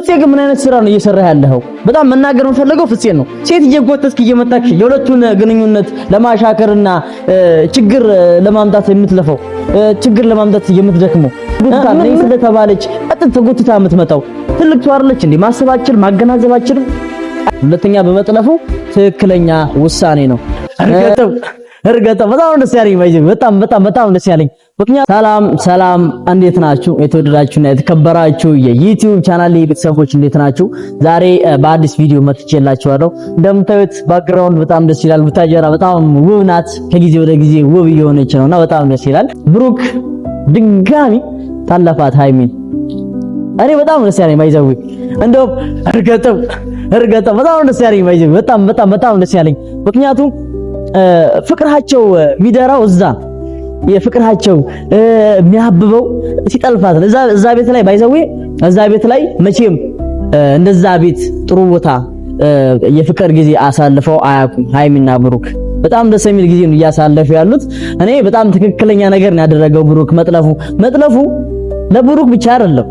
ፍፄ ግን ምን አይነት ስራ ነው እየሰራ ያለው? በጣም መናገር የምፈልገው ፍፄ ነው። ሴት እየጎተትክ እየመጣክ የሁለቱን ግንኙነት ለማሻከርና ችግር ለማምጣት የምትለፈው ችግር ለማምጣት የምትደክመው ምን ስለተባለች አጥንት ተጎትታ የምትመጣው ትልቅ ተዋርለች እንዴ? ማሰባችን ማገናዘባችን ሁለተኛ በመጥለፉ ትክክለኛ ውሳኔ ነው። እርገጠው በጣም ደስ ያለኝ በጣም ደስ ያለኝ። ምክንያቱም ሰላም እንዴት ናችሁ? የተወደዳችሁና የተከበራችሁ የዩቲዩብ ቻናል ቤተሰቦች እንዴት ናችሁ? ዛሬ በአዲስ ቪዲዮ መጥቼላችኋለሁ። እንደምታዩት ባክግራውንድ በጣም ደስ ይላል። ቡታጀራ በጣም ውብ ናት። ከጊዜ ወደ ጊዜ ውብ እየሆነች ነውና በጣም ደስ ይላል። ብሩክ ድጋሚ ታለፋት ሃይሚን። እኔ በጣም ደስ ያለኝ ባይዘው እንደው እርገጠው በጣም ደስ ያለኝ ባይዘው በጣም ደስ ያለኝ ምክንያቱም ፍቅራቸው ሚደራው እዛ የፍቅራቸው የሚያብበው ሲጠልፋት እዛ ቤት ላይ ባይዘው እዛ ቤት ላይ መቼም እንደዛ ቤት ጥሩ ቦታ የፍቅር ጊዜ አሳልፈው አያውቁም። ሃይሚና ብሩክ በጣም ደስ የሚል ጊዜ ነው እያሳለፉ ያሉት። እኔ በጣም ትክክለኛ ነገር ነው ያደረገው ብሩክ። መጥለፉ ለብሩክ ብቻ አይደለም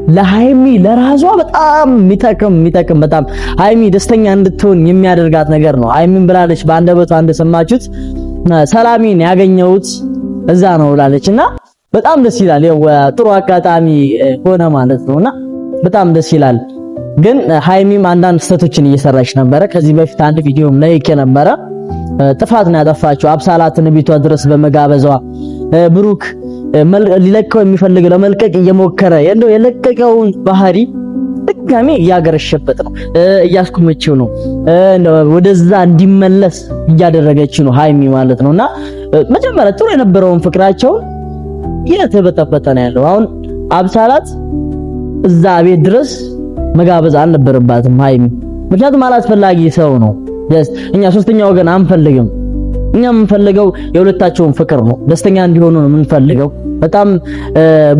ለሃይሚ ለራሷ በጣም የሚጠቅም በጣም ሃይሚ ደስተኛ እንድትሆን የሚያደርጋት ነገር ነው። ሃይሚን ብላለች በአንደበቷ እንደሰማችሁት ሰላሚን ያገኘሁት እዛ ነው ብላለችና በጣም ደስ ይላል። ጥሩ አጋጣሚ ሆነ ማለት ነውና በጣም ደስ ይላል። ግን ሃይሚም አንዳንድ ስህተቶችን እየሰራች ነበረ። ከዚህ በፊት አንድ ቪዲዮም ላይክ ነበረ ጥፋት ነው ያጠፋችው አብሳላትን ቤቷ ድረስ በመጋበዟ ብሩክ ሊለቀው የሚፈልግ ለመልቀቅ እየሞከረ ያለው የለቀቀውን ባህሪ ድጋሜ እያገረሸበት ነው፣ እያስቆመችው ነው፣ ወደዛ እንዲመለስ እያደረገችው ነው ሃይሚ ማለት ነውና መጀመሪያ ጥሩ የነበረውን ፍቅራቸው እየተበጠበጠ ነው ያለው። አሁን አብሳላት እዛ ቤት ድረስ መጋበዝ አልነበረባትም ሃይሚ፣ ምክንያቱም አላስፈላጊ ሰው ነው። እኛ ሶስተኛ ወገን አንፈልግም። እኛ የምንፈልገው የሁለታቸውን ፍቅር ነው፣ ደስተኛ እንዲሆኑ ነው የምንፈልገው። በጣም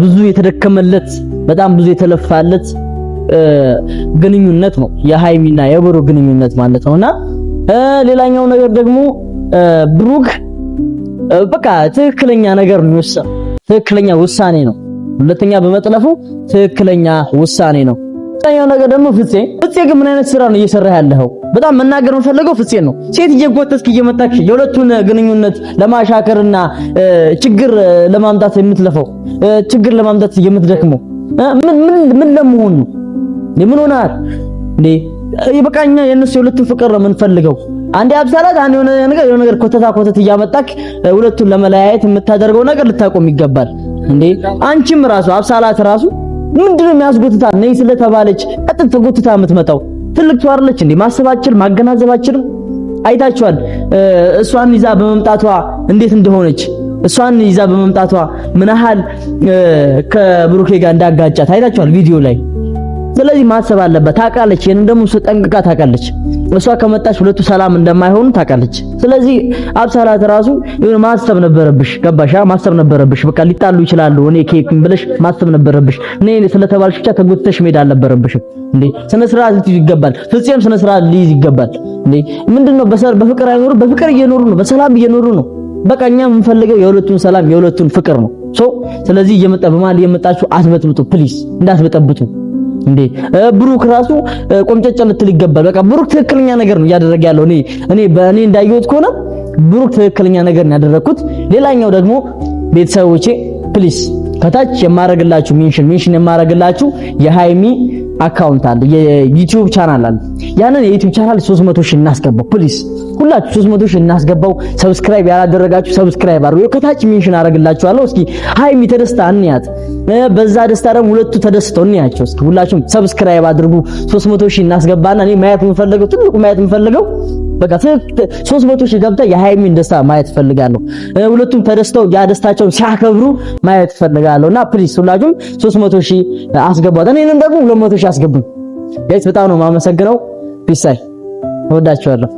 ብዙ የተደከመለት በጣም ብዙ የተለፋለት ግንኙነት ነው የሃይሚና የብሩክ ግንኙነት ማለት ነውና ሌላኛው ነገር ደግሞ ብሩክ በቃ ትክክለኛ ነገር ነው የወሰነው፣ ትክክለኛ ውሳኔ ነው። ሁለተኛ በመጥለፉ ትክክለኛ ውሳኔ ነው። ሌላኛው ነገር ደግሞ ፍፄ ግን ምን አይነት ስራ ነው እየሰራ ያለው? በጣም መናገር የምፈልገው ፍፄ ነው። ሴት እየጎተትክ እየመጣክ የሁለቱን ግንኙነት ለማሻከርና ችግር ለማምጣት የምትለፈው ችግር ለማምጣት የምትደክመው ምን ለመሆን ነው? ምን ሆናል እንዴ? ይበቃኛ። የነሱ የሁለቱን ፍቅር ነው የምንፈልገው። አንዴ አብሳላት አንዴ የሆነ ነገር ኮተት እያመጣክ ሁለቱን ለመለያየት የምታደርገው ነገር ልታቆም ይገባል እንዴ። አንቺም ራሱ አብሳላት ራሱ ምንድነው የሚያስጎትታት? ነይ ስለተባለች ቀጥታ ተጎትታ የምትመጣው ትልቅ ተዋርለች እንዴ? ማሰባችን ማገናዘባችን አይታችኋል። እሷን ይዛ በመምጣቷ እንዴት እንደሆነች እሷን ይዛ በመምጣቷ ምን ያህል ከብሩኬ ጋር እንዳጋጫት አይታችኋል ቪዲዮ ላይ። ስለዚህ ማሰብ አለበት። ታውቃለች፣ ይሄን ደግሞ ጠንቅቃ ታውቃለች። እሷ ከመጣች ሁለቱ ሰላም እንደማይሆኑ ታውቃለች። ስለዚህ አብሳላት ራሱ የሆነ ማሰብ ነበረብሽ። ገባሻ? ማሰብ ነበረብሽ። በቃ ሊጣሉ ይችላሉ እኔ ኬክም ብለሽ ማሰብ ነበረብሽ። እኔ ስለተባልሽ ብቻ ተጎትተሽ መሄድ አልነበረብሽም እንዴ። ስነ ስርዓት ልትይዝ ይገባል። ፍፄም ስነ ስርዓት ሊይዝ ይገባል እንዴ። ምንድነው በፍቅር አይኖሩ? በፍቅር እየኖሩ ነው፣ በሰላም እየኖሩ ነው። በቃ እኛ የምንፈልገው የሁለቱን ሰላም የሁለቱን ፍቅር ነው። ስለዚህ በመሃል እየመጣችሁ አትበጥብጡ ፕሊዝ፣ እንዳትበጠብጡ እንዴ። ብሩክ ራሱ ቆምጨጭ ልትል ይገባል። በቃ ብሩክ ትክክለኛ ነገር ነው እያደረገ ያለው። በእኔ እንዳየሁት ከሆነ ብሩክ ትክክለኛ ነገር ነው ያደረኩት። ሌላኛው ደግሞ ቤተሰቦቼ ፕሊዝ ከታች የማረግላችሁ ሜንሽን የማረግላችሁ የሃይሚ አካውንት አለ፣ የዩቲዩብ ቻናል አለ። ያንን የዩቲዩብ ቻናል 300,000 እናስገባው ፕሊዝ፣ ሁላችሁ 300,000 እናስገባው። ሰብስክራይብ ያላደረጋችሁ ሰብስክራይብ አድርጉ። ከታች ሜንሽን አረግላችኋለሁ። እስኪ ሃይሚ ተደስታ እንያት፣ በዛ ደስታ ደግሞ ሁለቱ ተደስተው እንያቸው። እስኪ ሁላችሁም ሰብስክራይብ አድርጉ። 300,000 እናስገባና እኔ ማየት የምፈልገው ትልቁ ማየት የምፈልገው በቃ 300,000 ገብታ የሃይሚን ደስታ ማየት ፈልጋለሁ። ሁለቱም ተደስተው ያ ደስታቸውን ሲያከብሩ ማየት ፈልጋለሁና ፕሊዝ ሁላችሁም 300,000 አስገቧት። እኔንም ደግሞ 200,000 አስገቡኝ ጋይስ። በጣም ነው የማመሰግነው። ፒስ። እወዳችኋለሁ።